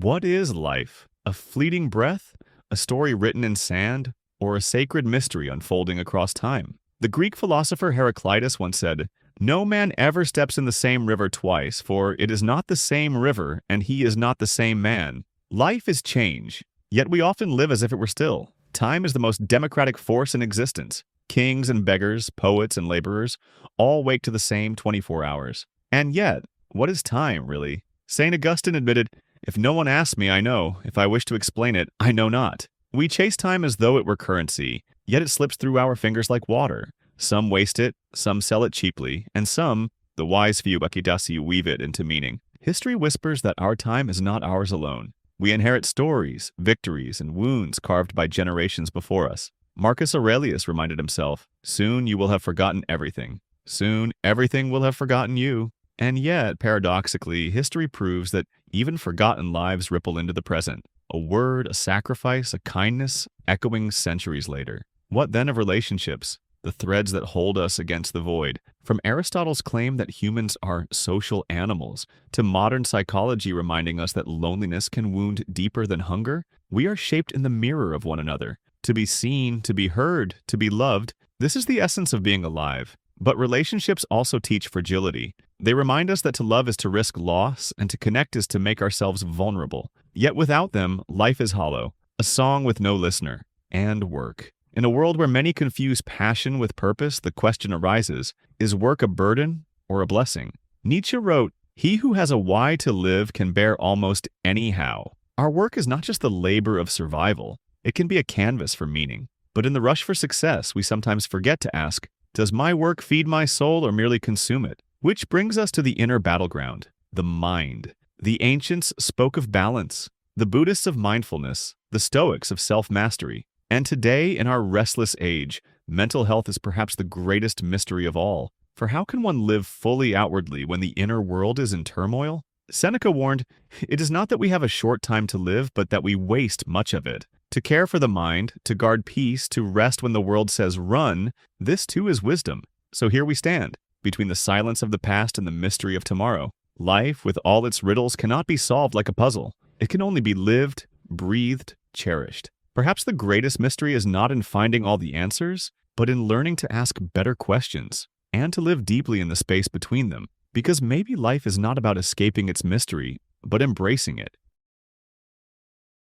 What is life? A fleeting breath? A story written in sand? Or a sacred mystery unfolding across time? The Greek philosopher Heraclitus once said, "No man ever steps in the same river twice, for it is not the same river, and he is not the same man." Life is change, yet we often live as if it were still. Time is the most democratic force in existence. Kings and beggars, poets and laborers, all wake to the same 24 hours. And yet, what is time, really? St. Augustine admitted, "If no one asks me, I know. If I wish to explain it, I know not." We chase time as though it were currency, yet it slips through our fingers like water. Some waste it, some sell it cheaply, and some, the wise few Akidasi, weave it into meaning. History whispers that our time is not ours alone. We inherit stories, victories, and wounds carved by generations before us. Marcus Aurelius reminded himself, "Soon you will have forgotten everything. Soon everything will have forgotten you." And yet, paradoxically, history proves that even forgotten lives ripple into the present. A word, a sacrifice, a kindness, echoing centuries later. What then of relationships? The threads that hold us against the void. From Aristotle's claim that humans are social animals, to modern psychology reminding us that loneliness can wound deeper than hunger, we are shaped in the mirror of one another. To be seen, to be heard, to be loved, this is the essence of being alive. But relationships also teach fragility. They remind us that to love is to risk loss, and to connect is to make ourselves vulnerable. Yet without them, life is hollow, a song with no listener, and work. In a world where many confuse passion with purpose, the question arises, is work a burden or a blessing? Nietzsche wrote, "He who has a why to live can bear almost anyhow." Our work is not just the labor of survival, it can be a canvas for meaning. But in the rush for success, we sometimes forget to ask, does my work feed my soul or merely consume it? Which brings us to the inner battleground, the mind. The ancients spoke of balance, the Buddhists of mindfulness, the Stoics of self-mastery. And today, in our restless age, mental health is perhaps the greatest mystery of all. For how can one live fully outwardly when the inner world is in turmoil? Seneca warned, "It is not that we have a short time to live, but that we waste much of it." To care for the mind, to guard peace, to rest when the world says run, this too is wisdom. So here we stand, between the silence of the past and the mystery of tomorrow. Life, with all its riddles, cannot be solved like a puzzle. It can only be lived, breathed, cherished. Perhaps the greatest mystery is not in finding all the answers, but in learning to ask better questions, and to live deeply in the space between them. Because maybe life is not about escaping its mystery, but embracing it.